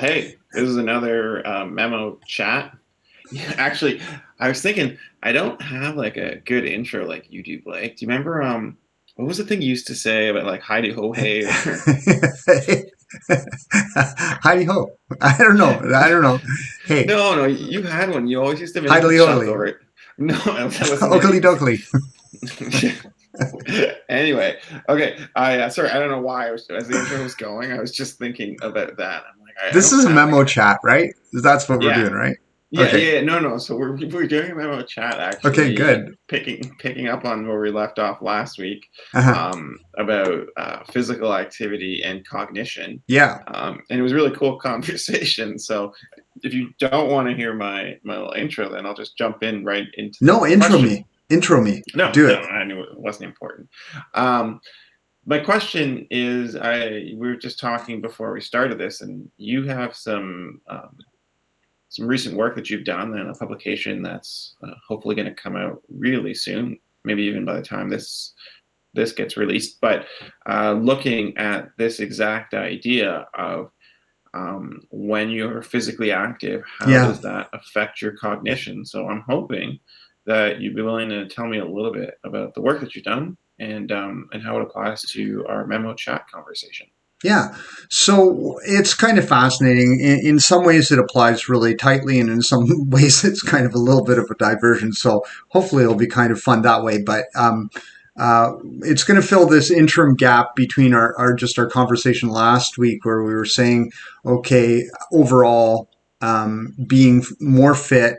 hey, this is another memo chat. Yeah, actually, I was thinking I don't have like a good intro like you do, Blake. Do you remember what was the thing you used to say about like Heidi Ho Hey or Heidi ho. I don't know. I don't know. Hey, no, no, you had one. You always used to make me Heidly chuckle, Odily. right? No, that wasn't Oakley it. dokley. Anyway, okay. I sorry, I don't know why as the intro was going, I was just thinking about that. I'm like, I This don't is a have like memo a chat, right? That's what we're yeah. doing, right? Yeah, Okay. yeah, yeah. No, no. So we're doing a memo chat Okay, actually, good. picking up on where we left off last week, Uh-huh. about physical activity and cognition, Yeah. and it was a really cool conversation. So if you don't want to hear my little intro, then I'll just jump in right into No, the intro question. me. Intro me. No, Do no, it. I knew it wasn't important. Um, my question is, we were just talking before we started this, and you have some recent work that you've done and a publication that's hopefully going to come out really soon, maybe even by the time this gets released. But looking at this exact idea of when you're physically active, how Yeah. does that affect your cognition? So I'm hoping that you'd be willing to tell me a little bit about the work that you've done and how it applies to our memo chat conversation. Yeah. So it's kind of fascinating. In some ways, it applies really tightly, and in some ways, it's kind of a little bit of a diversion. So hopefully, it'll be kind of fun that way. But it's going to fill this interim gap between our just our conversation last week, where we were saying, okay, overall, being more fit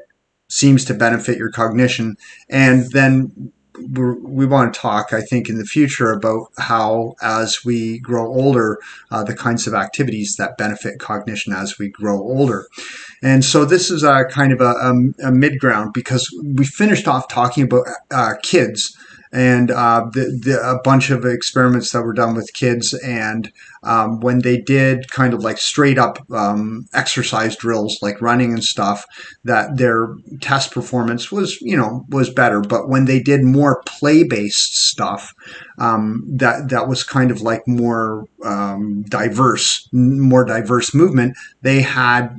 seems to benefit your cognition, and then we want to talk, I think, in the future about how, as we grow older, the kinds of activities that benefit cognition as we grow older. And so this is a kind of a mid ground because we finished off talking about kids and a bunch of experiments that were done with kids. And when they did kind of like straight up exercise drills, like running and stuff, that their test performance was, was better. But when they did more play based stuff, that was kind of like more more diverse movement, they had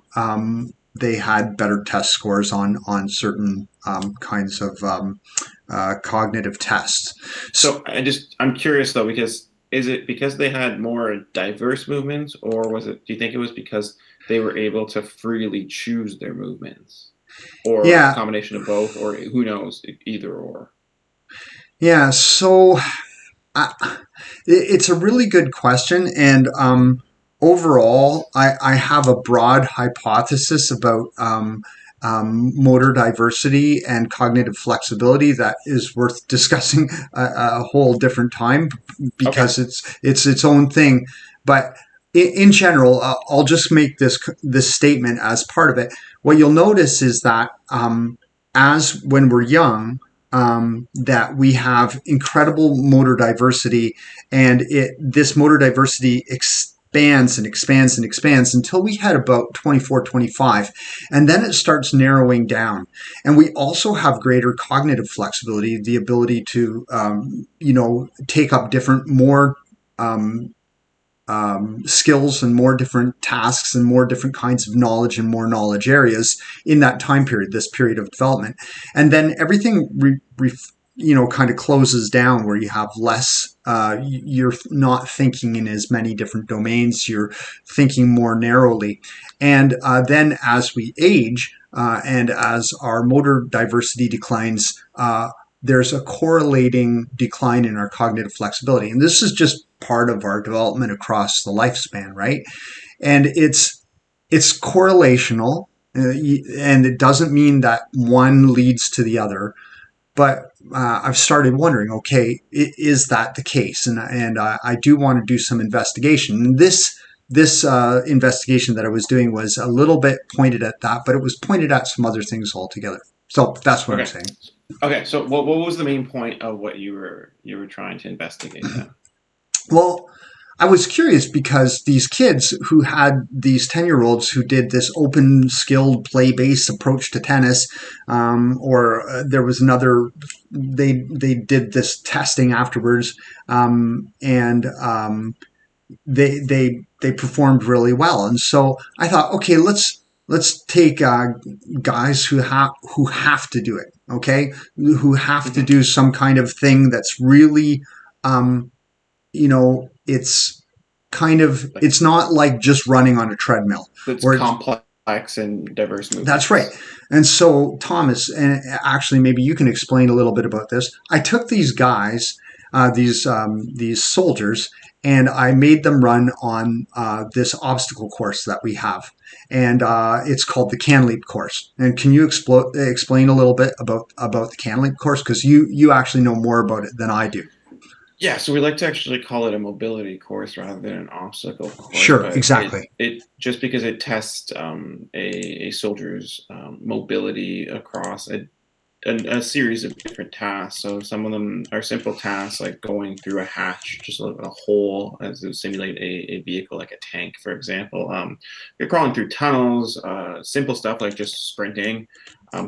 better test scores on certain kinds of cognitive tests. So I'm curious though, because is it because they had more diverse movements, or do you think it was because they were able to freely choose their movements, or a Yeah, combination of both, or who knows, either or? yeah. So I, it's a really good question, and overall, I have a broad hypothesis about motor diversity and cognitive flexibility that is worth discussing a whole different time Okay. because it's its own thing. But in general, I'll just make this statement as part of it. What you'll notice is that as when we're young, that we have incredible motor diversity, and this motor diversity expands and expands and expands until we hit about 24, 25, and then it starts narrowing down. And we also have greater cognitive flexibility, the ability to take up different more um, skills and more different tasks and more different kinds of knowledge and more knowledge areas in that time period, this period of development. And then everything kind of closes down where you have less, you're not thinking in as many different domains, you're thinking more narrowly. And then as we age, and as our motor diversity declines, there's a correlating decline in our cognitive flexibility. And this is just part of our development across the lifespan, right? And it's correlational, and it doesn't mean that one leads to the other. But I've started wondering, okay, is that the case? And I do want to do some investigation. And this investigation that I was doing was a little bit pointed at that, but it was pointed at some other things altogether. So that's what I'm Okay. saying. Okay. So what was the main point of what you were trying to investigate then? Well, I was curious because these kids who had these 10-year-olds who did this open skilled play based approach to tennis, or there was another, they did this testing afterwards, and they performed really well. And so I thought, okay, let's take guys who have to do it, okay, who have to Hmm. do some kind of thing that's really, it's kind of, Like it's not like just running on a treadmill, that's or it's, complex and diverse that's right. movements. And so, Thomas, and actually, maybe you can explain a little bit about this. I took these guys, these soldiers, and I made them run on this obstacle course that we have, and it's called the Can Leap course. And can you explain a little bit about the Can Leap course, because you actually know more about it than I do. Yeah, so we like to actually call it a mobility course rather than an obstacle course, Sure, but exactly. it just because it tests a soldier's mobility across a series of different tasks. So some of them are simple tasks like going through a hatch, just a hole, as to simulate a vehicle like a tank, for example. You're crawling through tunnels, simple stuff like just sprinting,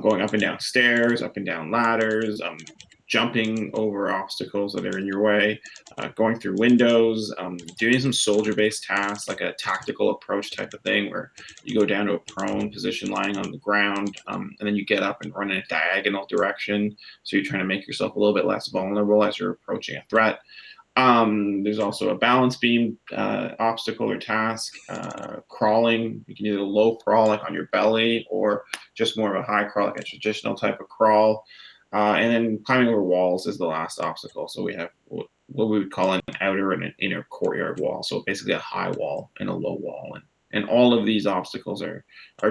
going up and down stairs, up and down ladders, jumping over obstacles that are in your way, going through windows, doing some soldier-based tasks like a tactical approach type of thing where you go down to a prone position lying on the ground, and then you get up and run in a diagonal direction. So you're trying to make yourself a little bit less vulnerable as you're approaching a threat. There's also a balance beam obstacle or task, crawling. You can either low crawl like on your belly or just more of a high crawl like a traditional type of crawl. And then climbing over walls is the last obstacle. So we have what we would call an outer and an inner courtyard wall. So basically a high wall and a low wall. And all of these obstacles are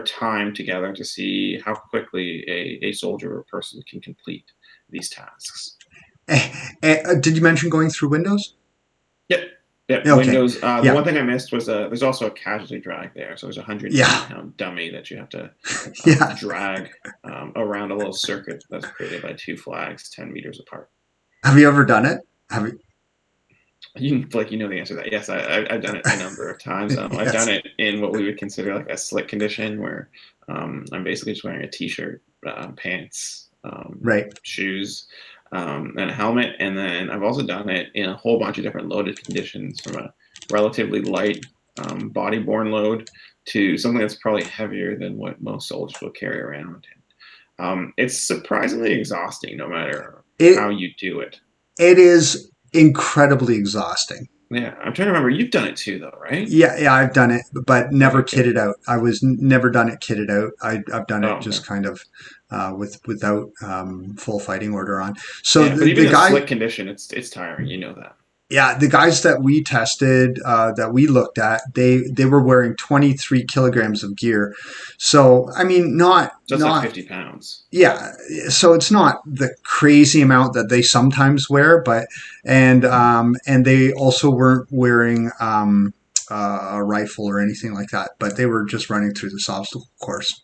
timed together to see how quickly a soldier or a person can complete these tasks. Did you mention going through windows? Yep. Yep. Okay. Windows. The Yeah. one thing I missed was there's also a casualty drag there. So there's a 180 Yeah. pound dummy that you have to Yeah. drag around a little circuit that's created by two flags 10 meters apart. Have you ever done it? Have you? You know the answer to that. Yes, I've done it a number of times. I've done Yes. it in what we would consider like a slick condition where I'm basically just wearing a t-shirt, pants, Right. shoes, and a helmet. And then I've also done it in a whole bunch of different loaded conditions, from a relatively light body-borne load to something that's probably heavier than what most soldiers will carry around. It's surprisingly exhausting, no matter how It you do it. it is incredibly exhausting. Yeah, I'm trying to remember. You've done it too, though, right? Yeah, yeah, I've done it, but never Okay, good. kitted out. I was never done it kitted out. I've done it Oh, okay. just kind of without full fighting order on. So Yeah, but even the in guy, slick condition, it's tiring. You know that. yeah, the guys that we tested, that we looked at, they were wearing 23 kilograms of gear. So I mean, So that's like not 50 pounds. yeah, so it's not the crazy amount that they sometimes wear, but and they also weren't wearing a rifle or anything like that, but they were just running through this obstacle course.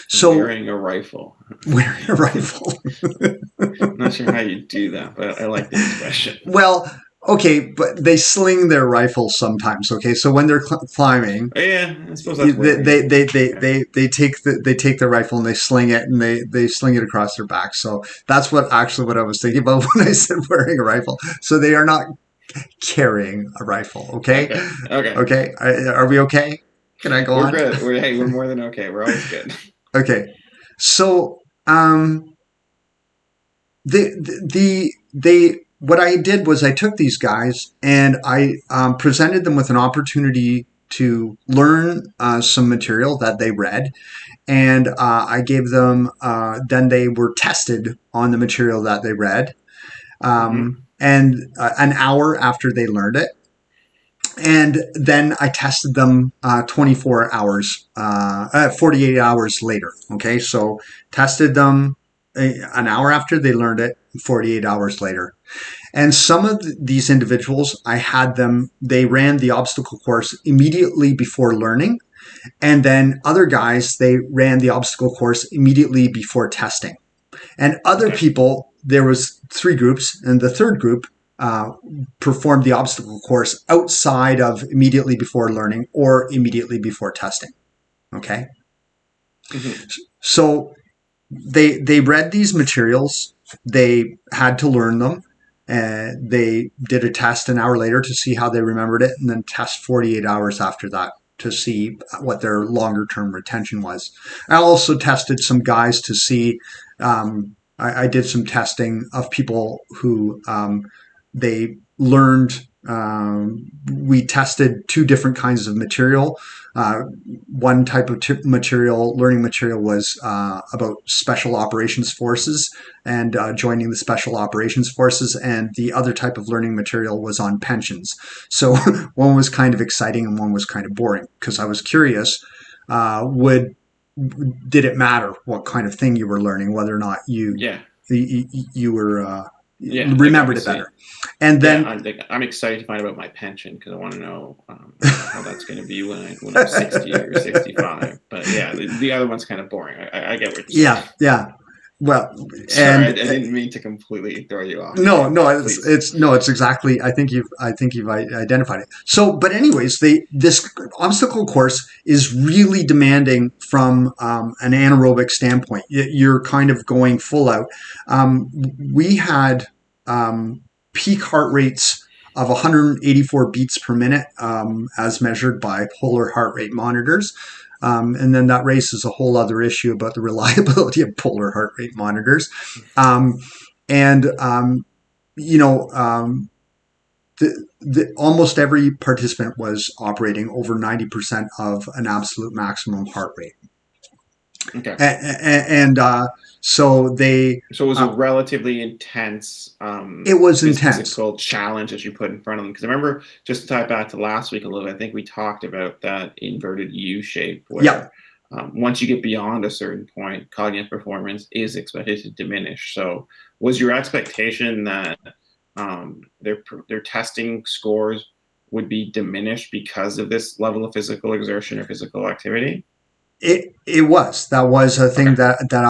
So Wearing a rifle. wearing a rifle. Not sure how you do that, but I like the expression. Well, okay, but they sling their rifles sometimes. Okay, so when they're climbing, Oh, yeah, I suppose that's they wearing they, it. they, they, Okay. they, they take the rifle and they sling it, and they sling it across their back. So that's what I was thinking about when I said wearing a rifle. So they are not carrying a rifle. Okay, Okay. Okay. okay, are we okay? Can I go We're on? good. We're more than okay. We're always good. Okay, so they what I did was I took these guys and I presented them with an opportunity to learn some material that they read, and I gave them. Then they were tested on the material that they read, Hmm. and an hour after they learned it. And then I tested them 24 hours, 48 hours later. Okay, so tested them an hour after they learned it, 48 hours later. And some of these individuals, I had them, they ran the obstacle course immediately before learning. And then other guys, they ran the obstacle course immediately before testing. And other Okay. people, there was three groups, and the third group performed the obstacle course outside of immediately before learning or immediately before testing. Okay, Hmm. so they read these materials, they had to learn them, And they did a test an hour later to see how they remembered it, and then test 48 hours after that to see what their longer term retention was. I also tested some guys to see. I did some testing of people who they learned. We tested two different kinds of material. One type of learning material, was about special operations forces and joining the special operations forces, and the other type of learning material was on pensions. So one was kind of exciting and one was kind of boring, because I was curious, would did it matter what kind of thing you were learning, whether or not Yeah. you were Yeah. Like remembered it better. obviously, And yeah. then I'm excited to find about my pension because I want to know how that's going to be when I'm 60 or 65. But yeah, the other one's kind of boring. I get what you're saying. yeah, yeah. Well, Sorry, I and didn't mean to completely throw you off. no, Again, no, please. it's exactly. I think you've identified it. So, but anyways, this obstacle course is really demanding from an anaerobic standpoint. You're kind of going full out. We had peak heart rates of 184 beats per minute, as measured by polar heart rate monitors. And then that raises a whole other issue about the reliability of polar heart rate monitors. Um, and you know, almost every participant was operating over 90% of an absolute maximum heart rate. Okay. And so they, So it was a uh, relatively intense it was intense. physical challenge that you put in front of them. Because I remember, just to tie back to last week a little bit, I think we talked about that inverted U shape Yeah. where once you get beyond a certain point, cognitive performance is expected to diminish. So was your expectation that their testing scores would be diminished because of this level of physical exertion or physical activity? It was, that was a thing Okay. that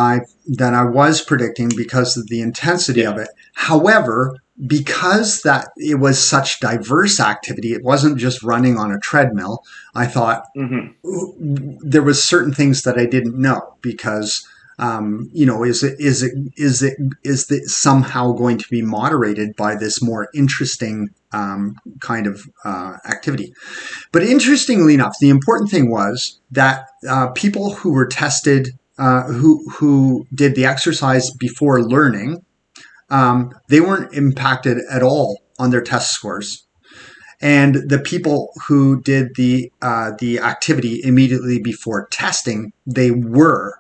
I was predicting because of the intensity of Yeah. it. However, because that it was such diverse activity, it wasn't just running on a treadmill. I thought Hmm. there was certain things that I didn't know, because is it somehow going to be moderated by this more interesting kind of activity? But interestingly enough, the important thing was that people who were tested, who did the exercise before learning, they weren't impacted at all on their test scores. And the people who did the activity immediately before testing, they were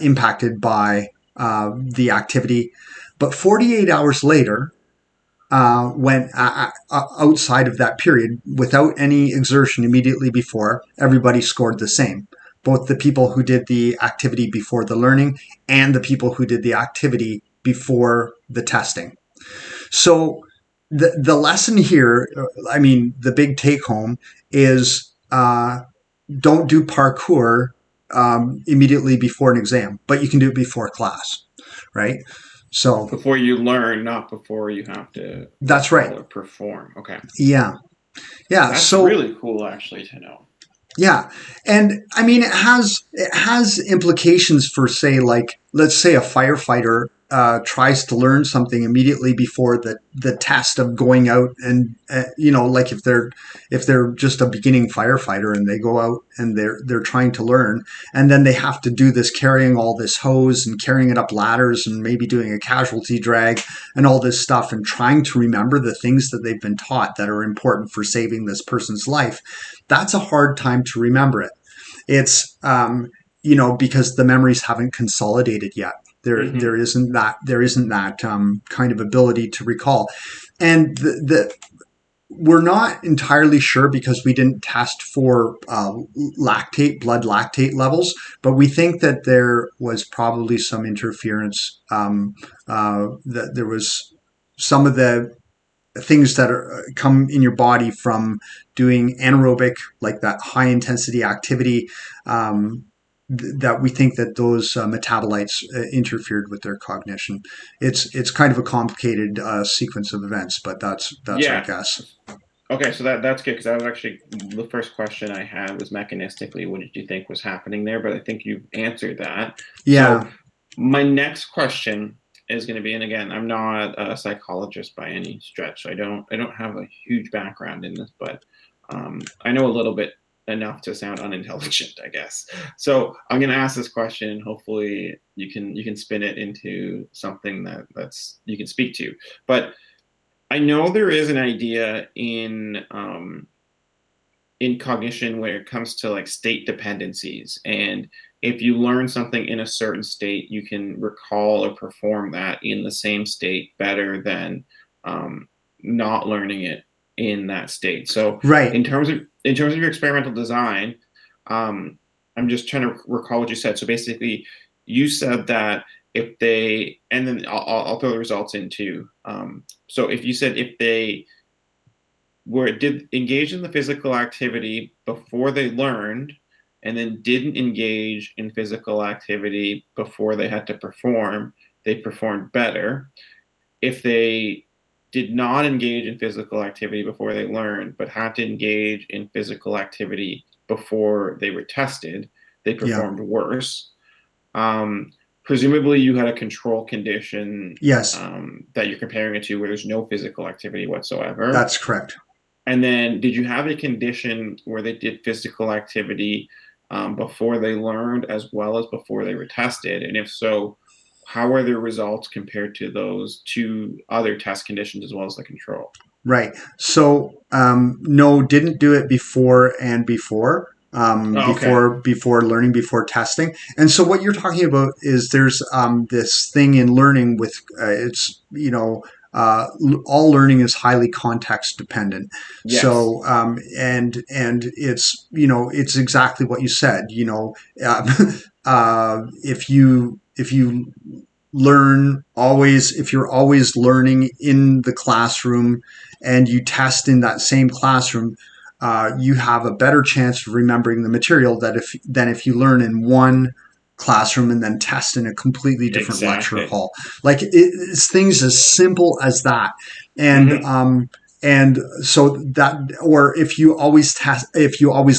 impacted by the activity. But 48 hours later, when outside of that period, without any exertion immediately before, everybody scored the same. Both the people who did the activity before the learning and the people who did the activity before the testing. So the lesson here, I mean, the big take home is, don't do parkour immediately before an exam, but you can do it before class, right? So Before you learn, not before you have to that's right. recall or perform. Okay. Yeah. Yeah. That's So really cool actually to know. yeah, and I mean, it has implications for, say, like, let's say a firefighter tries to learn something immediately before the test of going out, and like if they're just a beginning firefighter and they go out and they're trying to learn, and then they have to do this, carrying all this hose and carrying it up ladders and maybe doing a casualty drag and all this stuff, and trying to remember the things that they've been taught that are important for saving this person's life. That's a hard time to remember it. It's because the memories haven't consolidated yet. There Hmm. there isn't that kind of ability to recall, and the we're not entirely sure, because we didn't test for blood lactate levels, but we think that there was probably some interference. That there was some of the things that come in your body from doing anaerobic, like that high intensity activity, that we think that those metabolites interfered with their cognition. It's kind of a complicated sequence of events, but that's our Yeah. guess. Okay, so that's good because that was actually the first question I had was mechanistically, what did you think was happening there? But I think you've answered that. So Yeah. my next question is going to be, and again, I'm not a psychologist by any stretch. So I don't have a huge background in this, but I know a little bit enough to sound unintelligent, I guess. So I'm going to ask this question, and hopefully you can spin it into something that's you can speak to. But I know there is an idea in cognition when it comes to like state dependencies, and if you learn something in a certain state, you can recall or perform that in the same state better than um, not learning it in that state. So Right. in terms of your experimental design, um, I'm just trying to recall what you said. So basically, you said that if they, and then I'll throw the results in too. So if you said if they were did engage in the physical activity before they learned, and then didn't engage in physical activity before they had to perform, they performed better. If they did not engage in physical activity before they learned, but had to engage in physical activity before they were tested, they Yeah. performed worse. Presumably, you had a control condition Yes, that you're comparing it to where there's no physical activity whatsoever. that's correct. And then, did you have a condition where they did physical activity before they learned as well as before they were tested? And if so, how are their results compared to those two other test conditions as well as the control? Right. So, no, didn't do it before and Oh, okay. before learning, before testing. And so, what you're talking about is there's this thing in learning with it's all learning is highly context dependent. Yes. So, and it's exactly what you said. If you learn always if you're always learning in the classroom and you test in that same classroom, you have a better chance of remembering the material than if you learn in one classroom and then test in a completely different lecture Exactly. hall. Like it's things as simple as that. And Hmm. and so that, or if you always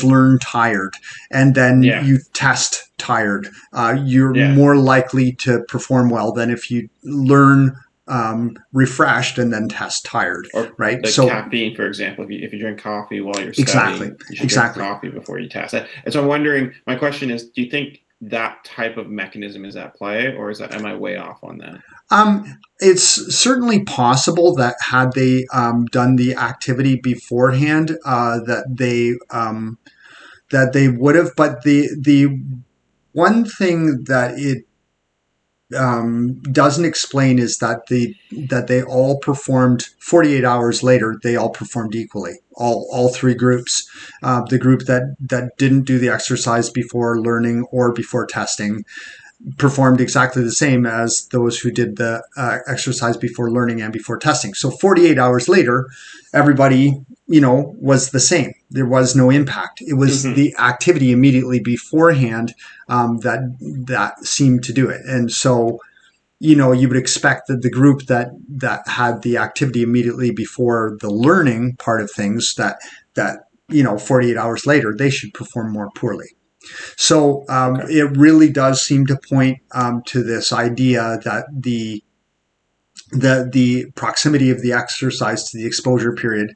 learn tired and then Yeah. you test tired, you're Yeah. more likely to perform well than if you learn refreshed and then test tired, Or right? like So caffeine, for example, if you drink coffee while you're exactly, studying, you should drink exactly. coffee before you test. And so I'm wondering, my question is, do you think that type of mechanism is at play, or am I way off on that? It's certainly possible that had they done the activity beforehand, that they would have. But the one thing that it doesn't explain is that they all performed 48 hours later. They all performed equally. All three groups. The group that didn't do the exercise before learning or before testing performed exactly the same as those who did the exercise before learning and before testing. So 48 hours later, everybody, was the same. There was no impact. It was Hmm. the activity immediately beforehand that seemed to do it. And so, you would expect that the group that had the activity immediately before the learning part of things, that 48 hours later, they should perform more poorly. So Okay. it really does seem to point to this idea that the proximity of the exercise to the exposure period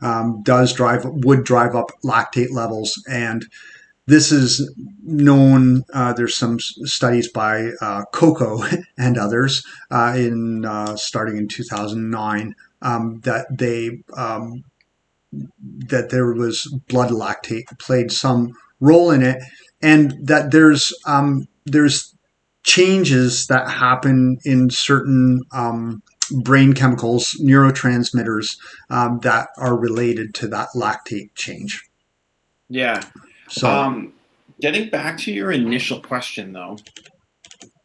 would drive up lactate levels, and this is known. There's some studies by Coco and others in starting in 2009 that there was blood lactate played some role in it, and that there's changes that happen in certain brain chemicals, neurotransmitters, that are related to that lactate change. Yeah. So, Um, Getting back to your initial question, though,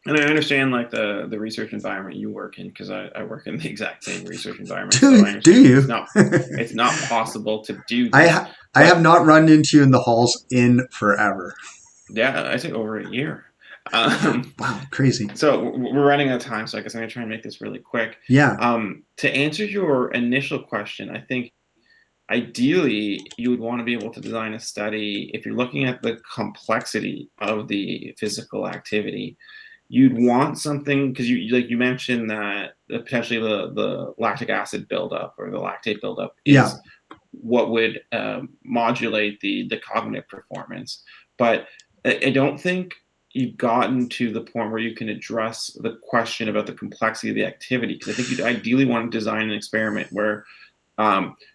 and I understand like the research environment you work in because I work in the exact same research environment, so do I do understand you? it's not possible to do I this. I have But not run into you in the halls in forever. yeah, I say over a year. Um, Wow, crazy. so we're running out of time, so I guess I'm gonna try and make this really quick. Yeah. To answer your initial question, I think ideally you would want to be able to design a study if you're looking at the complexity of the physical activity. you'd want something because like you mentioned that potentially the lactic acid buildup or the lactate buildup Yeah, is what would modulate the cognitive performance. But I don't think you've gotten to the point where you can address the question about the complexity of the activity, because I think you'd ideally want to design an experiment where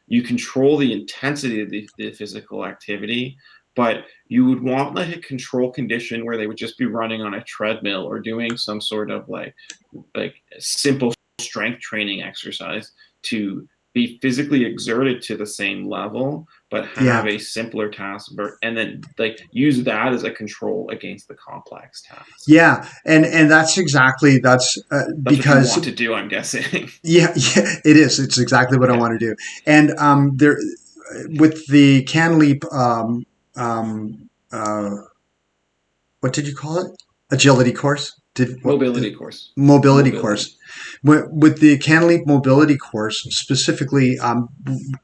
you control the intensity of the physical activity, but you would want like a control condition where they would just be running on a treadmill or doing some sort of like simple strength training exercise to be physically exerted to the same level, but have yeah, a simpler task, and then like use that as a control against the complex task. yeah, and that's exactly that's That's what you because want to do, I'm guessing. yeah, yeah, it is. It's exactly what I Yeah, want to do. And there, with the can leap, what did you call it? Agility course. Did what? mobility course. Mobility Mobility. course. With the can leap mobility course specifically,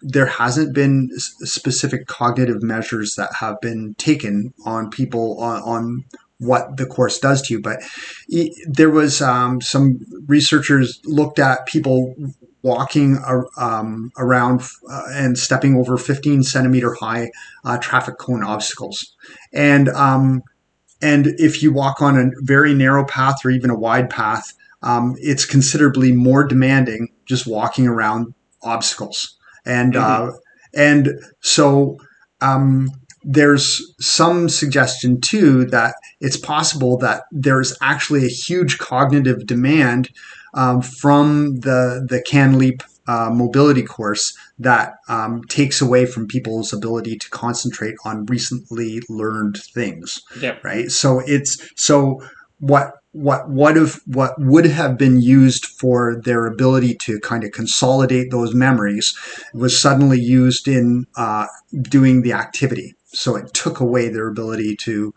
there hasn't been specific cognitive measures that have been taken on people on what the course does to you. But there was some researchers looked at people walking around and stepping over 15 centimeter high traffic cone obstacles. And and if you walk on a very narrow path or even a wide path, it's considerably more demanding just walking around obstacles. And Hmm. and so um, there's some suggestion too that it's possible that there's actually a huge cognitive demand from the Can Leap mobility course that takes away from people's ability to concentrate on recently learned things, Yep. right? So it's so what would have been used for their ability to kind of consolidate those memories was suddenly used in doing the activity. So it took away their ability to,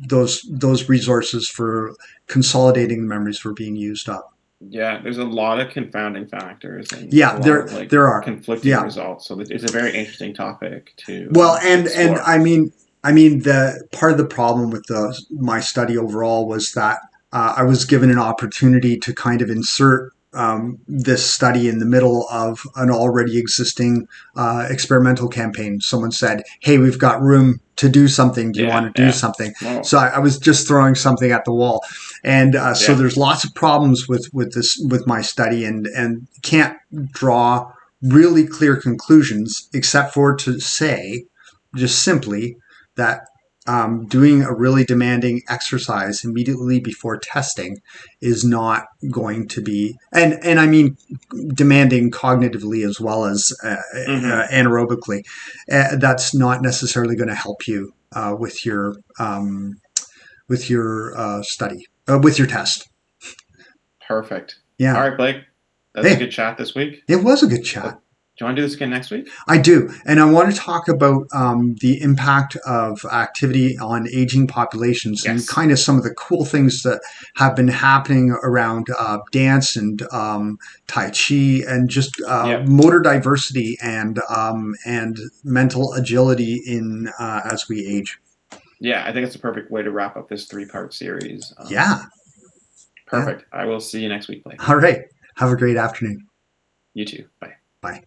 those resources for consolidating memories were being used up. Yeah, there's a lot of confounding factors and a Yeah, lot of like there are. conflicting Yeah. results. So it's a very interesting topic Well, to and explore. I mean, the part of the problem with my study overall was that I was given an opportunity to kind of insert this study in the middle of an already existing experimental campaign. Someone said, "Hey, we've got room to do something. Do you want Yeah, to do yeah. something?" Well, So I was just throwing something at the wall, and so yeah, there's lots of problems with my study, and can't draw really clear conclusions except for to say just simply that doing a really demanding exercise immediately before testing is not going to be, and I mean demanding cognitively as well as hmm, anaerobically. That's not necessarily going to help you with your study with your test. perfect. All Yeah. right, Blake, that's a Hey, good chat this week. it was a good chat. Do you want to do this again next week? I do. And I want to talk about the impact of activity on aging populations and Yes. kind of some of the cool things that have been happening around dance and Tai Chi and just Yep. motor diversity and mental agility in as we age. Yeah, I think it's a perfect way to wrap up this three-part series. Yeah. Yeah. Perfect. I will see you next week, Blake. All right. Have a great afternoon. You too. Bye. Bye.